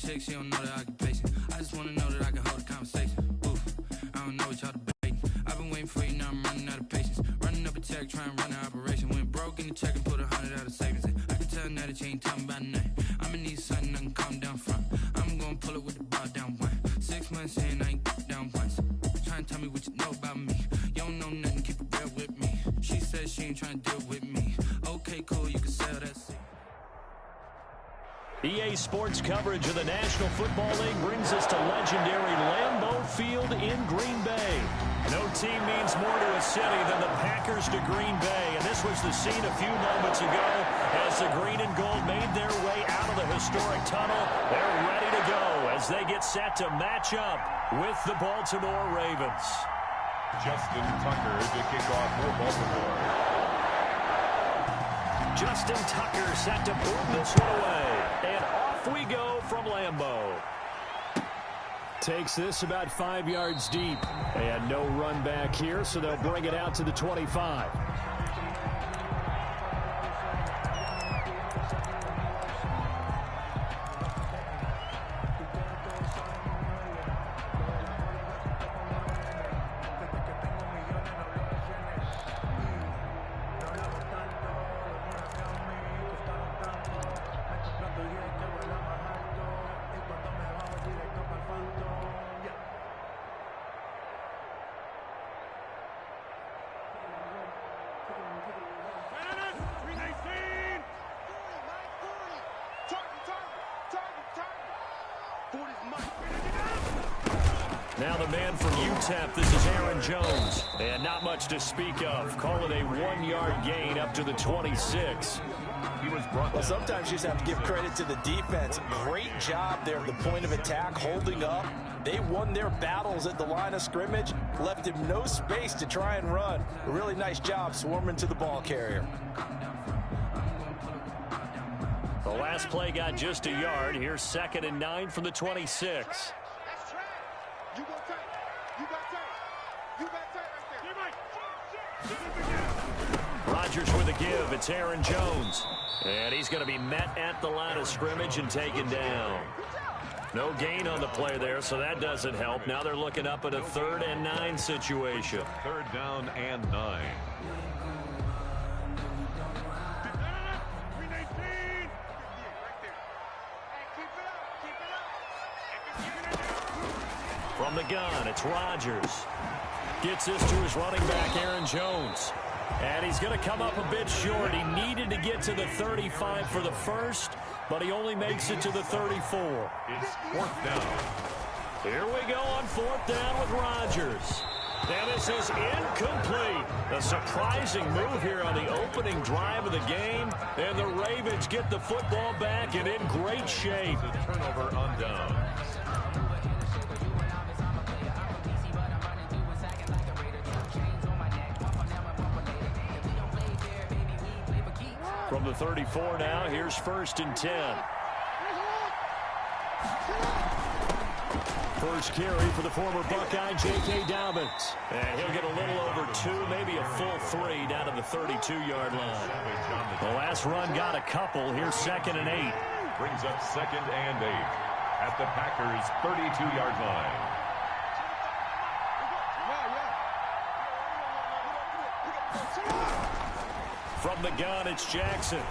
chick, she don't know the occupation. I just wanna know that I can hold a conversation. Oof, I don't know what y'all debating. I've been waiting for you, now I'm running out of patience. Running up a check, trying to run an operation. Went broke in the check and put 100 out of savings in. I can tell now that you ain't talking about nothing. I'ma need something I can calm down from. I'm gonna pull it with the bar down one. 6 months in, I ain't down once. Trying to tell me what you know about me. You don't know nothing, keep it real with me. She said she ain't trying to deal with me. Okay, cool, you can sell that seat. EA Sports coverage of the National Football League brings us to legendary Lambeau Field in Green Bay. No team means more to a city than the Packers to Green Bay, and this was the scene a few moments ago as the green and gold made their way out of the historic tunnel. They're ready to go as they get set to match up with the Baltimore Ravens. Justin Tucker to kick off for Baltimore. Justin Tucker set to boom this one away. And off we go from Lambeau. Takes this about 5 yards deep. And no run back here, so they'll bring it out to the 25. Now the man from UTEP, this is Aaron Jones. And not much to speak of. Call it a 1-yard gain up to the 26. Well, sometimes you just have to give credit to the defense. Great job there at the point of attack, holding up. They won their battles at the line of scrimmage, left him no space to try and run. A really nice job swarming to the ball carrier. The last play got just a yard. Here's 2nd and 9 from the 26. Rodgers with a give. It's Aaron Jones. And he's going to be met at the line of scrimmage and taken down. No gain on the play there, so that doesn't help. Now they're looking up at a 3rd and 9 situation. 3rd down and 9. From the gun, it's Rodgers. Gets this to his running back, Aaron Jones. And he's going to come up a bit short. He needed to get to the 35 for the first, but he only makes it to the 34. It's 4th down. Here we go on 4th down with Rodgers. And this is incomplete. A surprising move here on the opening drive of the game. And the Ravens get the football back and in great shape. The turnover on down. From the 34 now, here's 1st and 10. First carry for the former Buckeye, J.K. Dobbins. And he'll get a little over 2, maybe a full 3 down to the 32-yard line. The last run got a couple. Here's 2nd and 8. Brings up 2nd and 8 at the Packers' 32-yard line. From the gun, it's Jackson.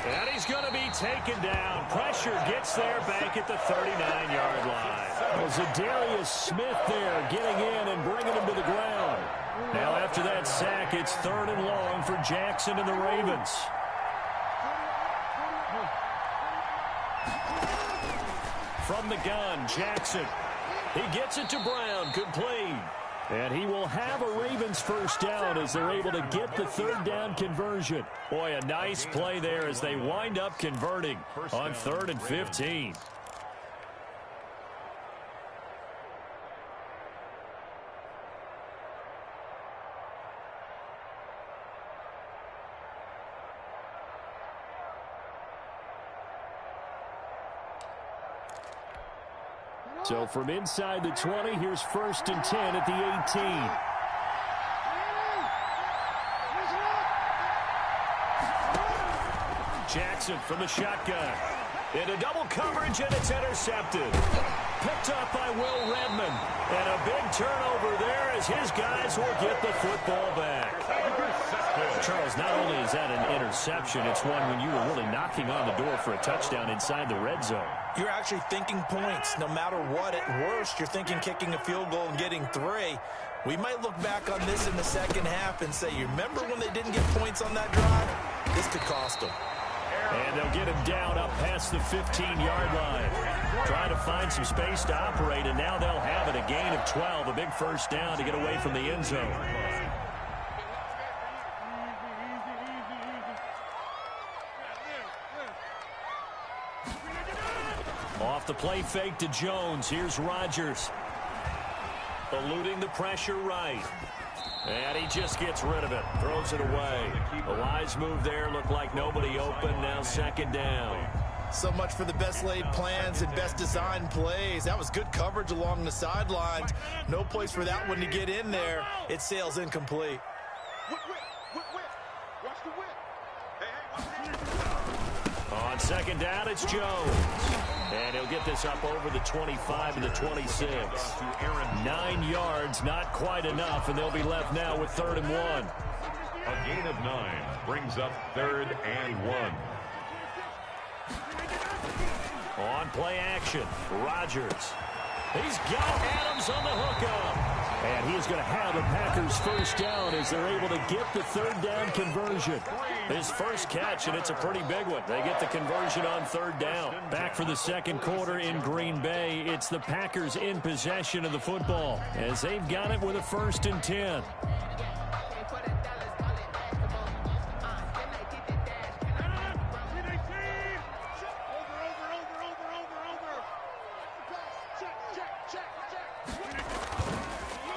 And he's going to be taken down. Pressure gets there back at the 39-yard line. Was Zadarius Smith there getting in and bringing him to the ground. Now after that sack, it's 3rd and long for Jackson and the Ravens. From the gun, Jackson. He gets it to Brown, complete. And he will have a Ravens first down as they're able to get the 3rd down conversion. Boy, a nice play there as they wind up converting on 3rd and 15. So from inside the 20, here's 1st and 10 at the 18. Jackson from the shotgun. Into double coverage, and it's intercepted. Picked up by Will Redmond. And a big turnover there as his guys will get the football back. Charles, not only is that an interception, it's one when you were really knocking on the door for a touchdown inside the red zone. You're actually thinking points. No matter what, at worst, you're thinking kicking a field goal and getting 3. We might look back on this in the second half and say, you remember when they didn't get points on that drive? This could cost them. And they'll get him down up past the 15-yard line. Trying to find some space to operate, and now they'll have it. A gain of 12, a big first down to get away from the end zone. Off the play fake to Jones. Here's Rodgers. Eluding the pressure right. And he just gets rid of it. Throws it away. A wise move there. Looked like nobody open. Now second down. So much for the best laid plans and best designed plays. That was good coverage along the sidelines. No place for that one to get in there. It sails incomplete. On second down, it's Jones. And he'll get this up over the 25 and the 26. 9 yards, not quite enough, and they'll be left now with 3rd and 1. A gain of 9 brings up 3rd and 1. On play action, Rodgers. He's got Adams on the hookup. And he's going to have the Packers first down as they're able to get the 3rd down conversion. His first catch, and it's a pretty big one. They get the conversion on 3rd down. Back for the second quarter in Green Bay. It's the Packers in possession of the football as they've got it with a 1st and 10.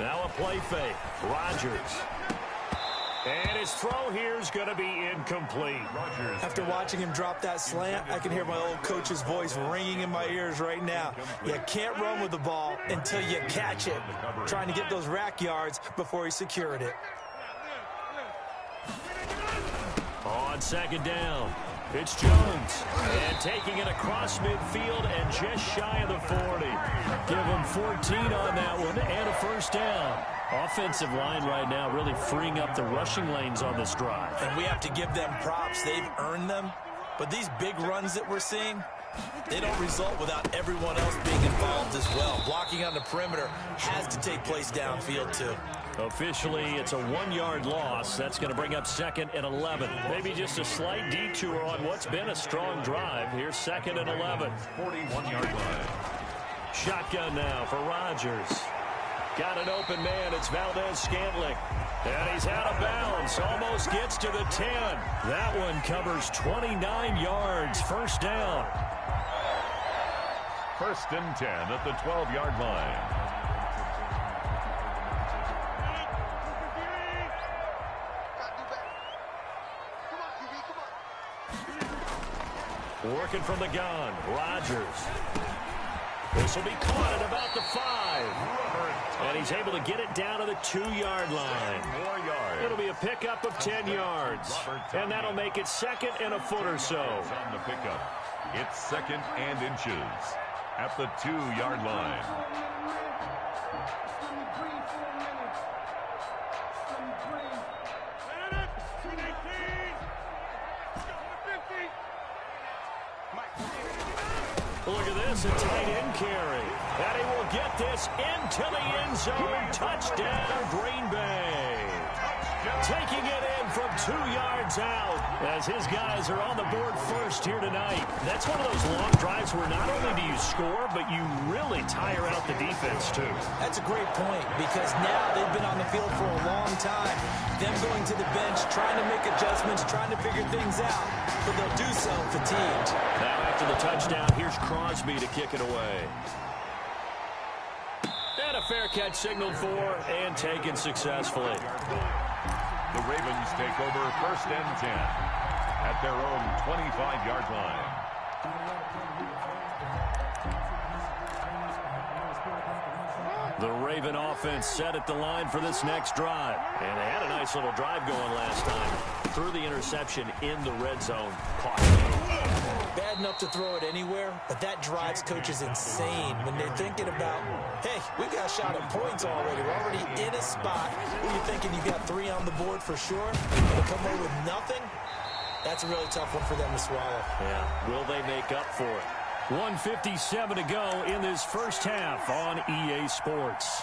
Now a play fake. Rodgers. And his throw here is going to be incomplete. After watching him drop that slant, I can hear my old coach's voice ringing in my ears right now. You can't run with the ball until you catch it. Trying to get those rack yards before he secured it. On second down, it's Jones. And taking it across midfield and just shy of the 40. Give him 14 on that one and a first down. Offensive line right now really freeing up the rushing lanes on this drive. And we have to give them props. They've earned them. But these big runs that we're seeing, they don't result without everyone else being involved as well. Blocking on the perimeter has to take place downfield too. Officially, it's a 1-yard loss. That's going to bring up 2nd and 11. Maybe just a slight detour on what's been a strong drive. Here's 2nd and 11. 41-yard line. Shotgun now for Rodgers. Got an open man. It's Valdez-Scantling. And he's out of bounds. Almost gets to the 10. That one covers 29 yards. First down. 1st and 10 at the 12-yard line. Working from the gun, Rodgers. This will be caught at about the 5. And he's able to get it down to the 2-yard line. It'll be a pickup of 10 yards. And that'll make it 2nd and a foot or so. On the pickup. It's 2nd and inches at the 2-yard line. Look at this, a tight end carry. And he will get this into the end zone. Touchdown, Green Bay. Taking it in from 2 yards out as his guys are on the board first here tonight. That's one of those long drives where not only do you score, but you really tire out the defense too. That's a great point because now they've been on the field for a long time. Them going to the bench, trying to make adjustments, trying to figure things out, but they'll do so fatigued. Now after the touchdown, here's Crosby to kick it away. And a fair catch signaled for and taken successfully. The Ravens take over 1st and 10 at their own 25-yard line. The Raven offense set at the line for this next drive. And they had a nice little drive going last time. Threw the interception in the red zone. Caught. bad enough to throw it anywhere, but that drives coaches insane when they're thinking about, hey, we got a shot at points already. We're already in a spot where you're thinking you got 3 on the board for sure, and to come away with nothing, that's a really tough one for them to swallow. Yeah, will they make up for it? 1:57 to go in this first half on EA Sports.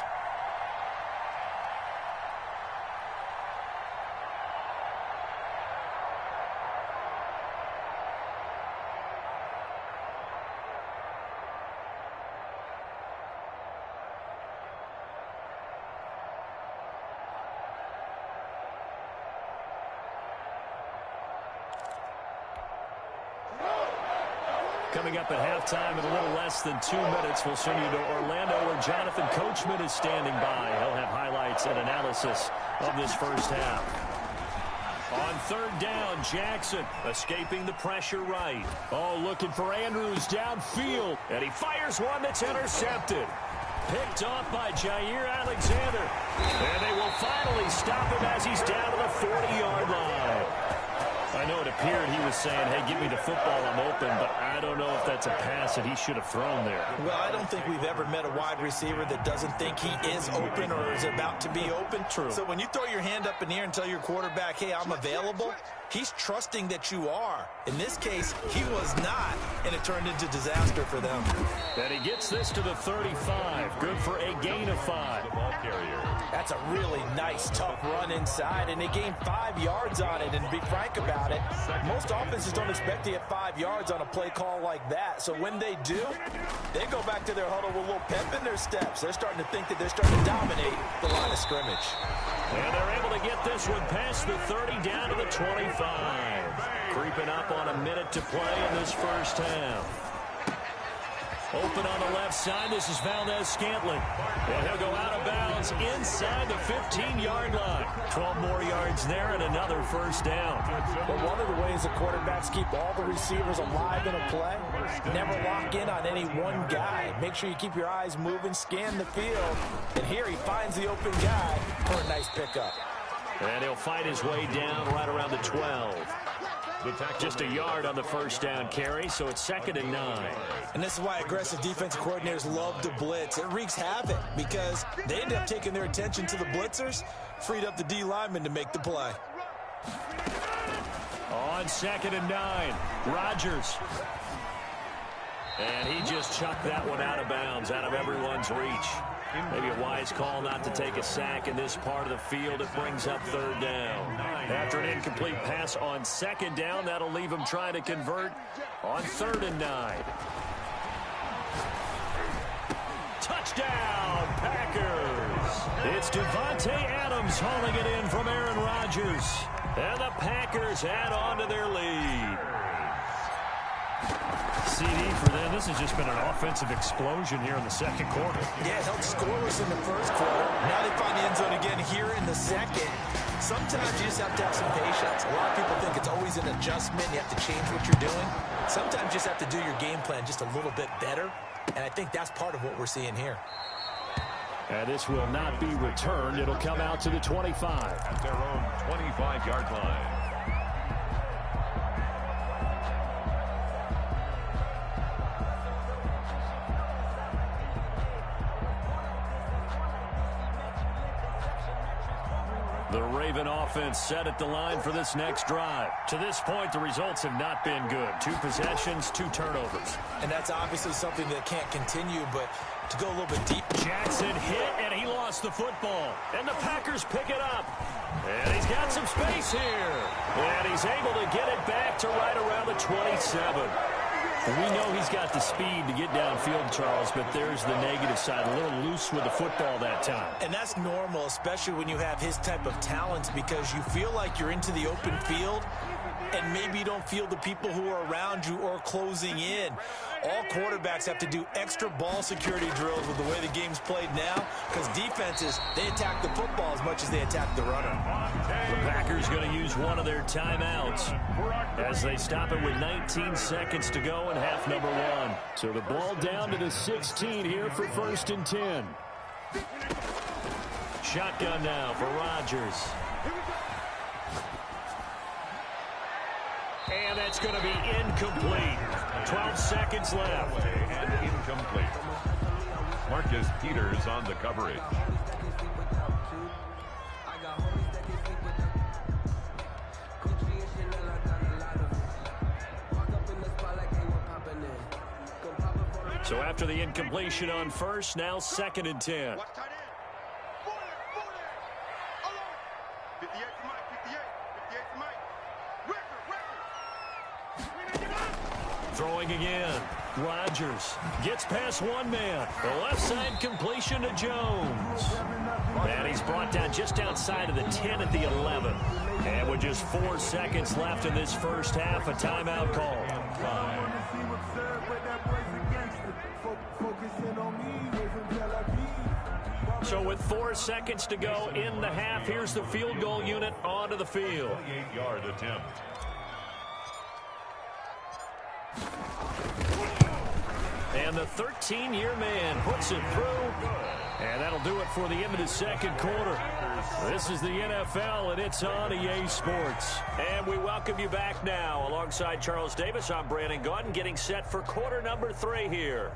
Coming up at halftime in a little less than 2 minutes, we'll send you to Orlando where Jonathan Coachman is standing by. He'll have highlights and analysis of this first half. On third down, Jackson escaping the pressure right. Oh, looking for Andrews downfield. And he fires one that's intercepted. Picked off by Jair Alexander. And they will finally stop him as he's down to the 40-yard line. I know it appeared he was saying, hey, give me the football, I'm open, but I don't know if that's a pass that he should have thrown there. Well, I don't think we've ever met a wide receiver that doesn't think he is open or is about to be open. True. So when you throw your hand up in the air and tell your quarterback, hey, I'm available, he's trusting that you are. In this case, he was not, and it turned into disaster for them. And he gets this to the 35. Good for a gain of 5. The ball carrier. That's a really nice, tough run inside, and they gained 5 yards on it. And to be frank about it, most offenses don't expect to get 5 yards on a play call like that. So when they do, they go back to their huddle with a little pep in their steps. They're starting to think that they're starting to dominate the line of scrimmage. And they're able to get this one past the 30 down to the 25. Creeping up on a minute to play in this first half. Open on the left side. This is Valdez-Scantling. And he'll go out of bounds inside the 15-yard line. 12 more yards there and another first down. But one of the ways the quarterbacks keep all the receivers alive in a play, never lock in on any one guy. Make sure you keep your eyes moving, scan the field. And here he finds the open guy for a nice pickup. And he'll fight his way down right around the 12. Just a yard on the first down carry, so it's 2nd and 9. And this is why aggressive defensive coordinators love to blitz. It wreaks havoc because they end up taking their attention to the blitzers, freed up the D lineman to make the play. On 2nd and 9, Rodgers. And he just chucked that one out of bounds, out of everyone's reach. Maybe a wise call not to take a sack in this part of the field. It brings up 3rd down. After an incomplete pass on 2nd down, that'll leave him trying to convert on 3rd and 9. Touchdown, Packers! It's Devontae Adams hauling it in from Aaron Rodgers. And the Packers add on to their lead. CD for them. This has just been an offensive explosion here in the second quarter. Yeah, it held scoreless in the first quarter. Now they find the end zone again here in the second. Sometimes you just have to have some patience. A lot of people think it's always an adjustment. You have to change what you're doing. Sometimes you just have to do your game plan just a little bit better. And I think that's part of what we're seeing here. And this will not be returned. It'll come out to the 25. At their own 25-yard line. The Raven offense set at the line for this next drive. To this point, the results have not been good. 2 possessions, 2 turnovers. And that's obviously something that can't continue, but to go a little bit deep. Jackson hit, and he lost the football. And the Packers pick it up. And he's got some space here. And he's able to get it back to right around the 27. We know he's got the speed to get downfield, Charles, but there's the negative side. A little loose with the football that time. And that's normal, especially when you have his type of talents, because you feel like you're into the open field, and maybe you don't feel the people who are around you or closing in. All quarterbacks have to do extra ball security drills with the way the game's played now, because defenses, they attack the football as much as they attack the runner. The Packers going to use one of their timeouts as they stop it with 19 seconds to go in half number 1. So the ball down to the 16 here for 1st and 10. Shotgun now for Rodgers. And that's going to be incomplete. 12 seconds left. And incomplete. Marcus Peters on the coverage. So after the incompletion on first, now 2nd and 10. Throwing again. Rodgers gets past one man. The left side completion to Jones. And he's brought down just outside of the 10 at the 11. And with just 4 seconds left in this first half, a timeout call. So with 4 seconds to go in the half, here's the field goal unit onto the field. 28-yard attempt. And the 13-year man puts it through. And that'll do it for the end of the second quarter. This is the NFL, and it's on EA Sports. And we welcome you back now. Alongside Charles Davis, I'm Brandon Gaudin, getting set for quarter number 3 here.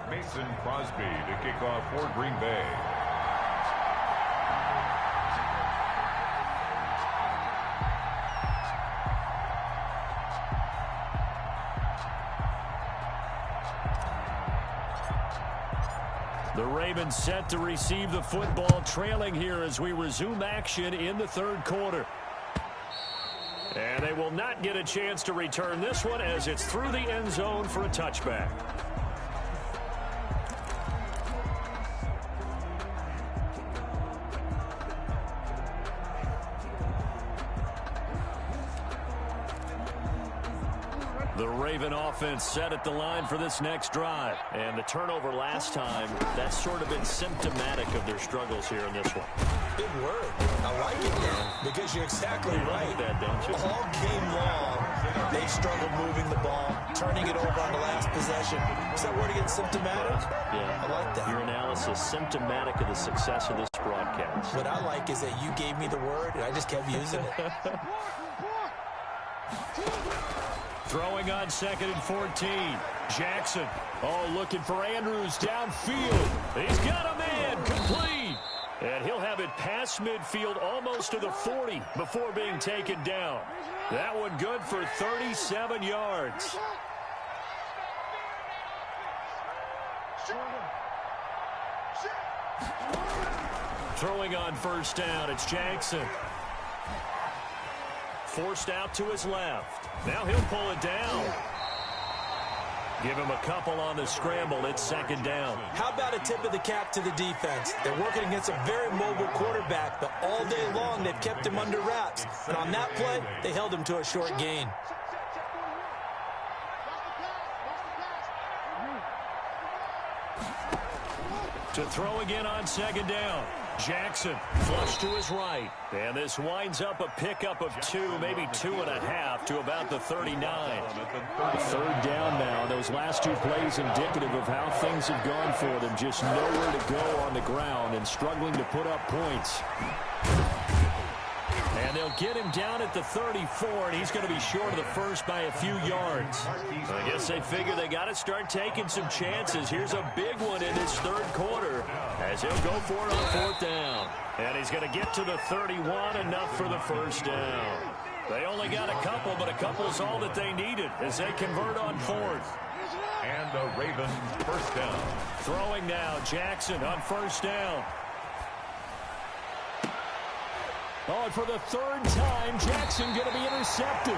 Mason Crosby to kick off for Green Bay. The Ravens set to receive the football, trailing here as we resume action in the third quarter. And they will not get a chance to return this one as it's through the end zone for a touchback. The Raven offense set at the line for this next drive. And the turnover last time, that's sort of been symptomatic of their struggles here in this one. Big word. I like it, man, because you're exactly right. Like that, don't you? All game long, they've struggled moving the ball, turning it over on the last possession. Is that word again, symptomatic? Yeah. I like that. Your analysis, symptomatic of the success of this broadcast. What I like is that you gave me the word, and I just kept using it. Throwing on 2nd and 14. Jackson. Oh, looking for Andrews downfield. He's got a man. Complete. And he'll have it past midfield almost to the 40 before being taken down. That one good for 37 yards. Throwing on first down, it's Jackson. Forced out to his left. Now he'll pull it down. Give him a couple on the scramble. It's 2nd down. How about a tip of the cap to the defense? They're working against a very mobile quarterback, but all day long they've kept him under wraps. And on that play, they held him to a short gain. To throw again on 2nd down. Jackson flush to his right. And this winds up a pickup of 2, maybe 2.5 to about the 39. 3rd down now. Those last 2 plays indicative of how things have gone for them. Just nowhere to go on the ground and struggling to put up points. And they'll get him down at the 34, and he's going to be short of the first by a few yards. I guess they figure they got to start taking some chances. Here's a big one in this third quarter as he'll go for it on 4th down. And he's going to get to the 31, enough for the first down. They only got a couple, but a couple's all that they needed as they convert on 4th. And the Ravens first down. Throwing now, Jackson on first down. Oh, and for the 3rd time, Jackson going to be intercepted.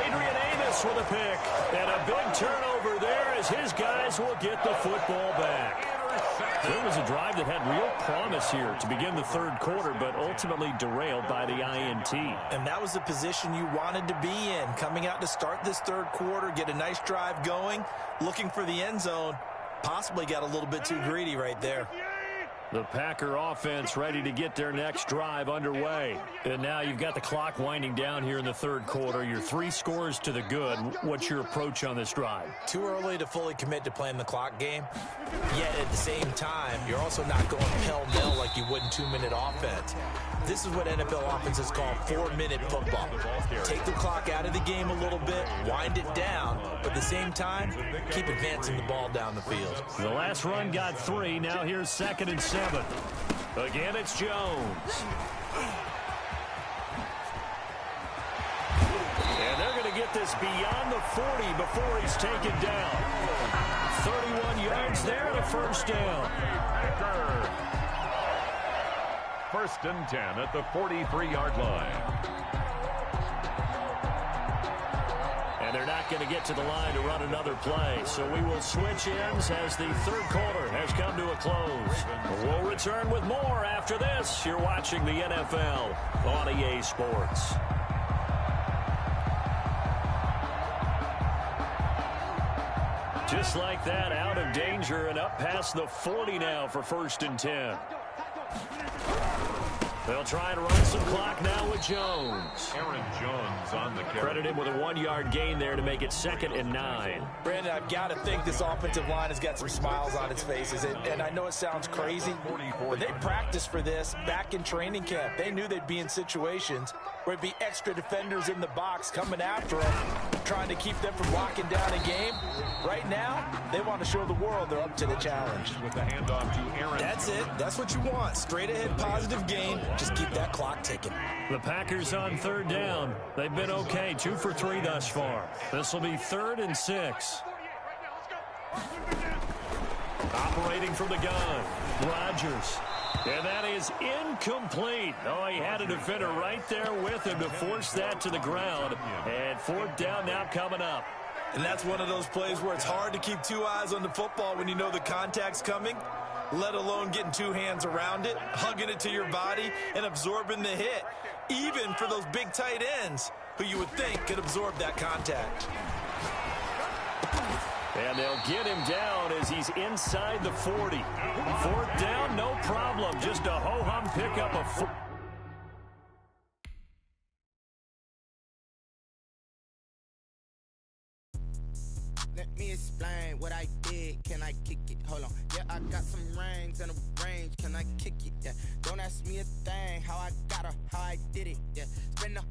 Adrian Amos with a pick. And a big turnover there as his guys will get the football back. It was a drive that had real promise here to begin the third quarter, but ultimately derailed by the INT. And that was the position you wanted to be in. Coming out to start this third quarter, get a nice drive going, looking for the end zone. Possibly got a little bit too greedy right there. The Packer offense ready to get their next drive underway. And now you've got the clock winding down here in the third quarter. You're 3 scores to the good. What's your approach on this drive? Too early to fully commit to playing the clock game. Yet at the same time, you're also not going pell-mell like you would in 2-minute offense. This is what NFL offenses call 4-minute football. Take the clock out of the game a little bit, wind it down, but at the same time, keep advancing the ball down the field. The last run got 3. Now here's 2nd and 7. Again, it's Jones. And they're going to get this beyond the 40 before he's taken down. 31 yards there and a first down. First and 10 at the 43-yard line. And they're not going to get to the line to run another play. So we will switch ends as the third quarter has come to a close. We'll return with more after this. You're watching the NFL on EA Sports. Just like that, out of danger and up past the 40 now for 1st and 10. They'll try and run some clock now with Jones. Aaron Jones on the carry. Credit him with a 1-yard gain there to make it 2nd and 9. Brandon, I've got to think this offensive line has got some smiles on its faces. And I know it sounds crazy, but they practiced for this back in training camp. They knew they'd be in situations where it'd be extra defenders in the box coming after them, trying to keep them from locking down a game. Right now, they want to show the world they're up to the challenge. With the handoff to Aaron. That's it. That's what you want. Straight ahead positive gain. Just keep that clock ticking. The Packers on 3rd down. They've been okay. 2 for 3 thus far. This will be 3rd and 6. Operating from the gun, Rodgers. And that is incomplete. Oh, he had a defender right there with him to force that to the ground. And 4th down now coming up. And that's one of those plays where it's hard to keep 2 eyes on the football when you know the contact's coming, let alone getting 2 hands around it, hugging it to your body, and absorbing the hit, even for those big tight ends who you would think could absorb that contact. And they'll get him down as he's inside the 40. 4th down, no problem. Just a ho-hum pickup of 4. Let me explain what I did. Can I kick it? Hold on. Yeah, I got some rings and a range. Can I kick it? Yeah. Don't ask me a thing. How I got her, how I did it. Yeah. Spend the